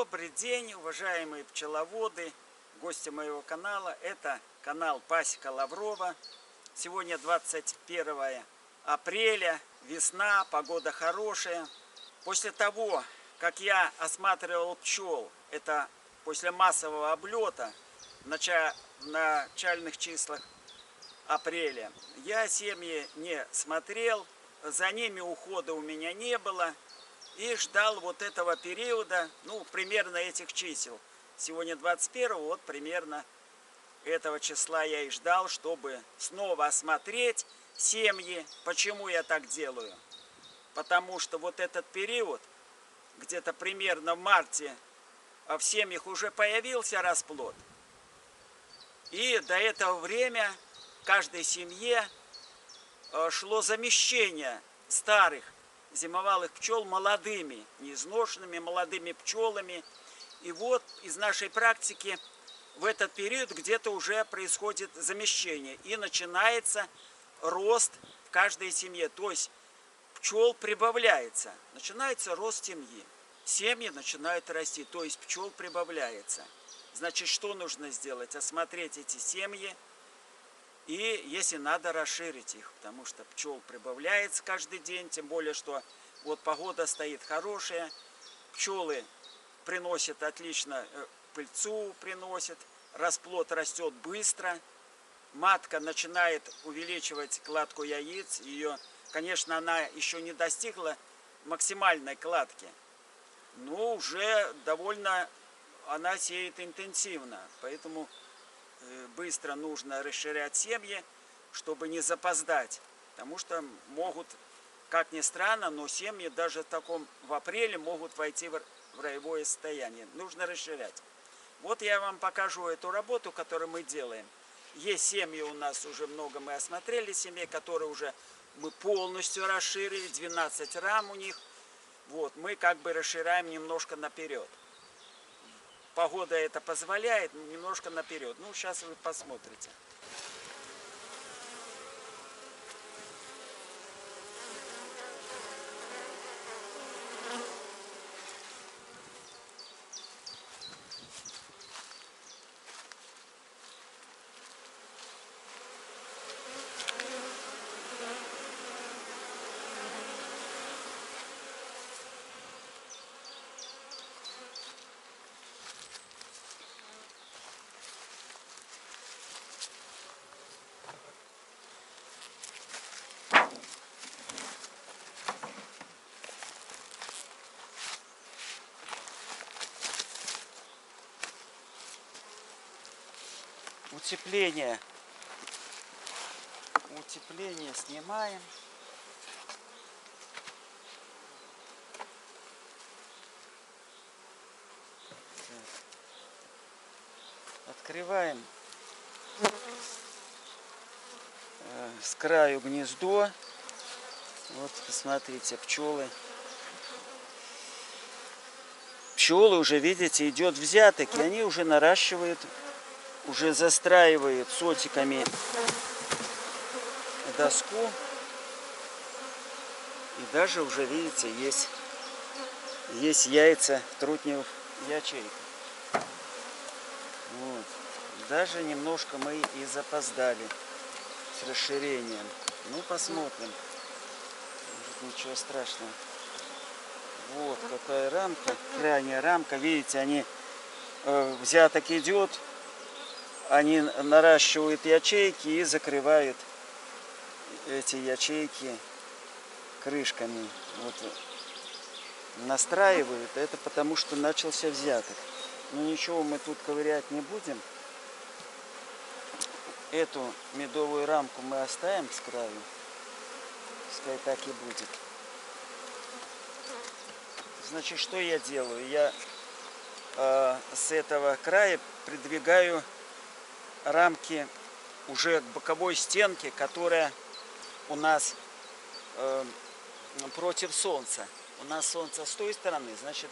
Добрый день, уважаемые пчеловоды, гости моего канала. Это канал Пасека Лаврова. Сегодня 21 апреля, весна, погода хорошая. После того, как я осматривал пчел, это после массового облета в начальных числах апреля, я семьи не смотрел, за ними ухода у меня не было. И ждал вот этого периода, ну, примерно этих чисел. Сегодня 21-го, вот примерно этого числа я и ждал, чтобы снова осмотреть семьи. Почему я так делаю? Потому что вот этот период, где-то примерно в марте, в семьях уже появился расплод. И до этого времени в каждой семье шло замещение старых зимовалых пчел молодыми, неизношенными молодыми пчелами. И вот из нашей практики в этот период где-то уже происходит замещение. И начинается рост в каждой семье. То есть пчел прибавляется. Начинается рост семьи. Семьи начинают расти, то есть пчел прибавляется. Значит, что нужно сделать? Осмотреть эти семьи. И если надо, расширить их, потому что пчел прибавляется каждый день, тем более, что вот погода стоит хорошая, пчелы приносят отлично пыльцу, приносят, расплод растет быстро, матка начинает увеличивать кладку яиц, ее, конечно, она еще не достигла максимальной кладки, но уже довольно она сеет интенсивно, поэтому быстро нужно расширять семьи, чтобы не запоздать. Потому что могут, как ни странно, но семьи даже в апреле могут войти в роевое состояние. Нужно расширять. Вот я вам покажу эту работу, которую мы делаем. Есть семьи у нас уже много, мы осмотрели семьи, которые уже мы полностью расширили, 12 рам у них. Вот, мы как бы расширяем немножко наперед. Погода это позволяет, немножко наперед. Ну, сейчас вы посмотрите. Утепление снимаем. Открываем с краю гнездо. Вот, посмотрите, пчелы. Пчелы уже, видите, идет взяток, и они уже наращивают, уже застраивают сотиками доску. И даже уже, видите, есть яйца в трутневых ячейках. Вот. Даже немножко мы и запоздали с расширением. Ну, посмотрим. Может, ничего страшного. Вот какая рамка, крайняя рамка. Видите, они взяток идет, они наращивают ячейки и закрывают эти ячейки крышками. Вот, настраивают. Это потому, что начался взяток. Но ничего мы тут ковырять не будем. Эту медовую рамку мы оставим с краю. Пускай так и будет. Значит, что я делаю? Я с этого края придвигаю рамки уже к боковой стенке, которая у нас против солнца. У нас солнце с той стороны, значит,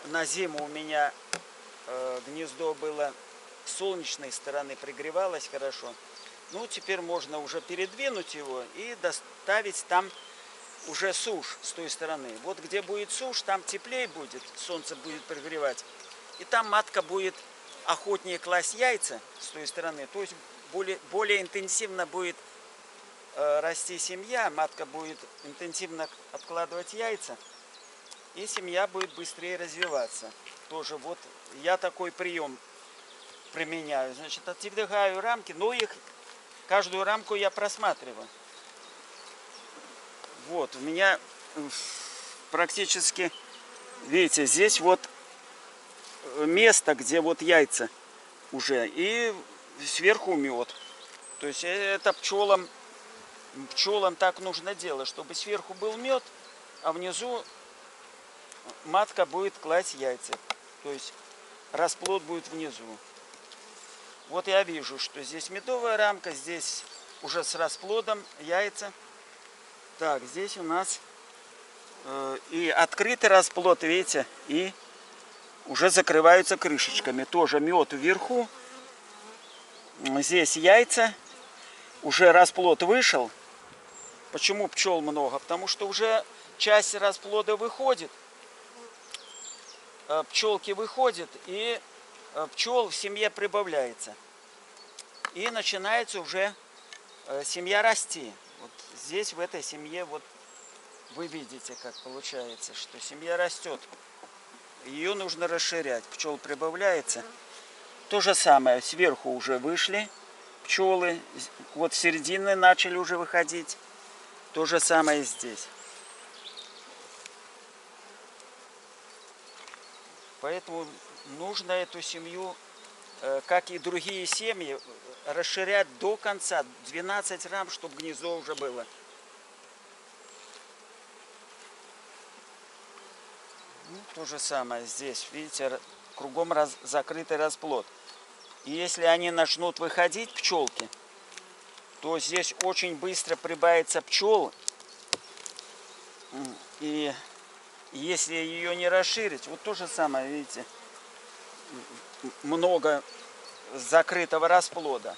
на зиму у меня гнездо было с солнечной стороны, пригревалось хорошо. Ну, теперь можно уже передвинуть его и доставить там уже сушь с той стороны. Вот где будет сушь, там теплее будет, солнце будет прогревать. И там матка будет охотнее класть яйца с той стороны. То есть более интенсивно будет расти семья, матка будет интенсивно откладывать яйца. И семья будет быстрее развиваться. Тоже вот я такой прием применяю. Значит, отодвигаю рамки, но каждую рамку я просматриваю. Вот, у меня практически, видите, здесь вот место, где вот яйца уже, и сверху мед. То есть это пчелам так нужно делать, чтобы сверху был мед, а внизу матка будет класть яйца. То есть расплод будет внизу. Вот я вижу, что здесь медовая рамка, здесь уже с расплодом яйца. Так, здесь у нас и открытый расплод, видите, и уже закрываются крышечками. Тоже мед вверху. Здесь яйца. Уже расплод вышел. Почему пчел много? Потому что уже часть расплода выходит. Пчелки выходят, и пчел в семье прибавляется. И начинается уже семья расти. Вот здесь, в этой семье, вот вы видите, как получается, что семья растет. Ее нужно расширять. Пчел прибавляется. То же самое, сверху уже вышли пчелы. Вот с середины начали уже выходить. То же самое и здесь. Поэтому нужно эту семью, как и другие семьи, расширять до конца. 12 рам, чтобы гнездо уже было. Ну, то же самое здесь. Видите, кругом закрытый расплод. И если они начнут выходить, пчелки, то здесь очень быстро прибавится пчел. И если ее не расширить, вот то же самое, видите, много закрытого расплода.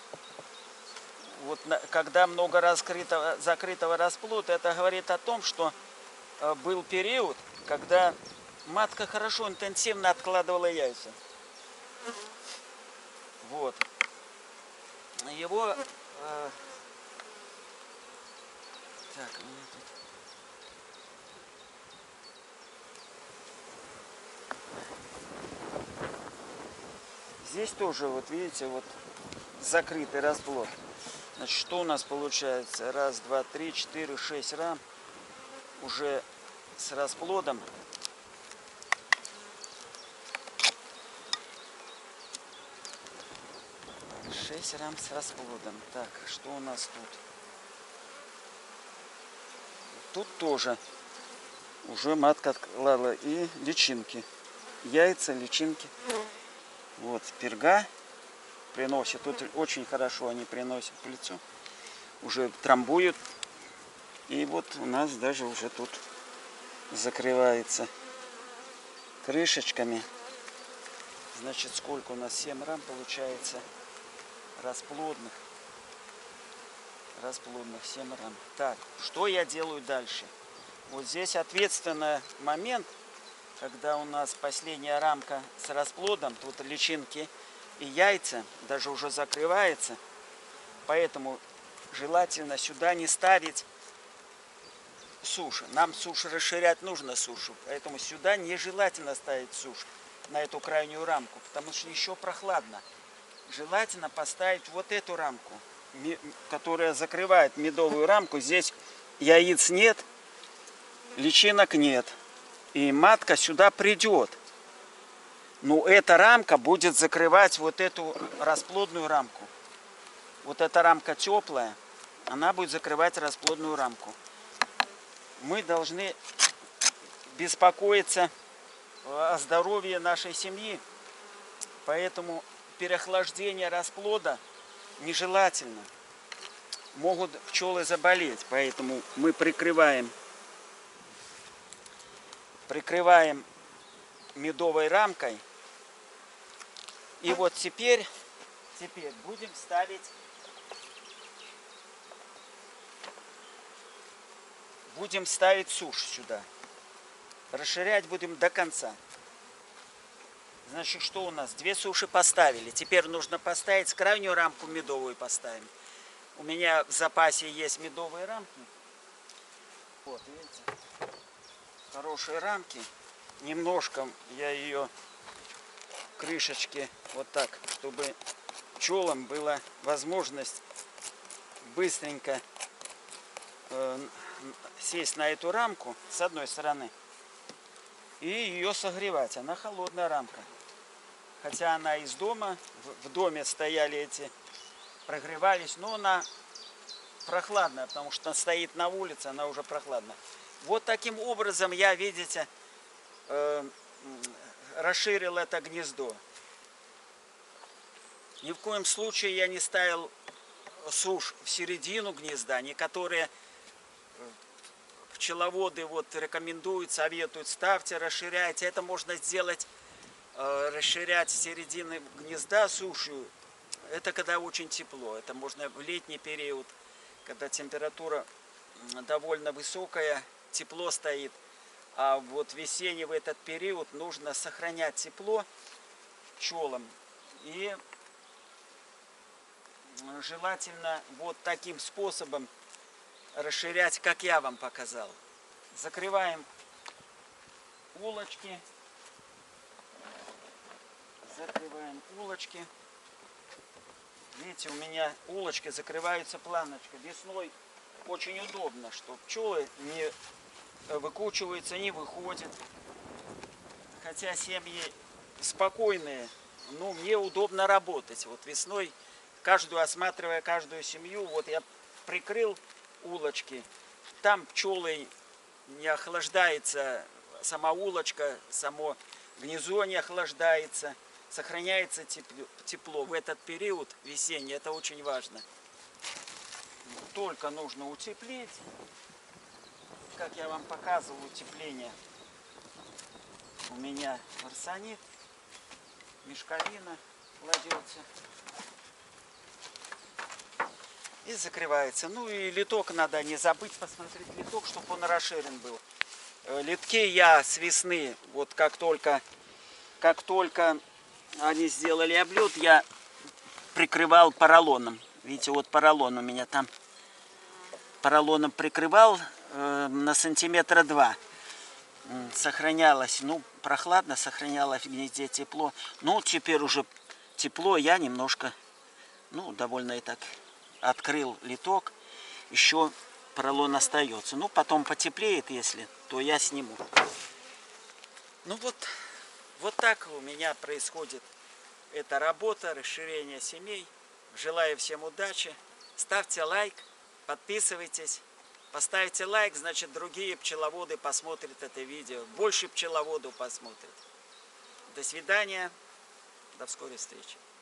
Вот когда много закрытого расплода, это говорит о том, что был период, когда матка хорошо, интенсивно откладывала яйца. Вот. Его... так, у меня тут... Здесь тоже, вот видите, вот закрытый расплод. Значит, что у нас получается? Раз, два, три, 4, 6 рам. Уже с расплодом. Шесть рам с расплодом. Так, что у нас тут? Тут тоже уже матка откладывала и личинки. Яйца, личинки. Вот, перга приносит. Тут очень хорошо они приносят в лицо. Уже трамбуют. И вот у нас даже уже тут закрывается крышечками. Значит, сколько у нас? 7 рам получается расплодных. Расплодных 7 рам. Так, что я делаю дальше? Вот здесь ответственный момент, когда у нас последняя рамка с расплодом, тут личинки и яйца, даже уже закрывается. Поэтому желательно сюда не ставить суши. Нам суши расширять нужно сушу. Поэтому сюда нежелательно ставить суши на эту крайнюю рамку, потому что еще прохладно. Желательно поставить вот эту рамку, которая закрывает медовую рамку. Здесь яиц нет, личинок нет. И матка сюда придет. Но эта рамка будет закрывать вот эту расплодную рамку. Вот эта рамка теплая, она будет закрывать расплодную рамку. Мы должны беспокоиться о здоровье нашей семьи. Поэтому переохлаждение расплода нежелательно. Могут пчелы заболеть. Поэтому мы прикрываем медовой рамкой. И вот теперь будем ставить будем ставить сушь сюда. Расширять будем до конца. Значит, что у нас? 2 суши поставили. Теперь нужно поставить крайнюю рамку медовую поставим. У меня в запасе есть медовые рамки. Вот, видите? Хорошие рамки. Немножко я ее крышечки вот так, чтобы пчелам была возможность быстренько сесть на эту рамку с одной стороны и ее согревать. Она холодная рамка. Хотя она из дома, в доме стояли эти, прогревались, но она прохладная, потому что стоит на улице, она уже прохладная. Вот таким образом я, видите, расширил это гнездо. Ни в коем случае я не ставил сушь в середину гнезда. Некоторые пчеловоды вот рекомендуют, советуют, ставьте, расширяйте. Это можно сделать, расширять с середины гнезда сушью. Это когда очень тепло. Это можно в летний период, когда температура довольно высокая, тепло стоит. А вот весенний в этот период нужно сохранять тепло пчелам. И желательно вот таким способом расширять, как я вам показал. Закрываем улочки. Закрываем улочки. Видите, у меня улочки закрываются планочкой. Весной очень удобно, что пчелы не выкучиваются, не выходят. Хотя семьи спокойные, но мне удобно работать. Вот весной, осматривая каждую семью, вот я прикрыл улочки. Там пчелы не охлаждается, сама улочка, само гнездо не охлаждается. Сохраняется тепло в этот период весенний. Это очень важно. Только нужно утеплить. Как я вам показывал, утепление. У меня арсенит, мешковина кладется. И закрывается. Ну и литок надо не забыть посмотреть. Литок, чтобы он расширен был. Литки я с весны, вот как только они сделали облет, я прикрывал поролоном. Видите, вот поролон у меня там. Поролоном прикрывал на сантиметра 2. Сохранялось, ну, прохладно, сохранялось в гнезде тепло. Ну, теперь уже тепло, я немножко, ну, довольно и так открыл литок. Еще поролон остается. Ну, потом потеплеет, если, то я сниму. Ну, вот так у меня происходит эта работа, расширение семей. Желаю всем удачи. Ставьте лайк, подписывайтесь. Поставите лайк, значит, другие пчеловоды посмотрят это видео. Больше пчеловодов посмотрят. До свидания. До скорой встречи.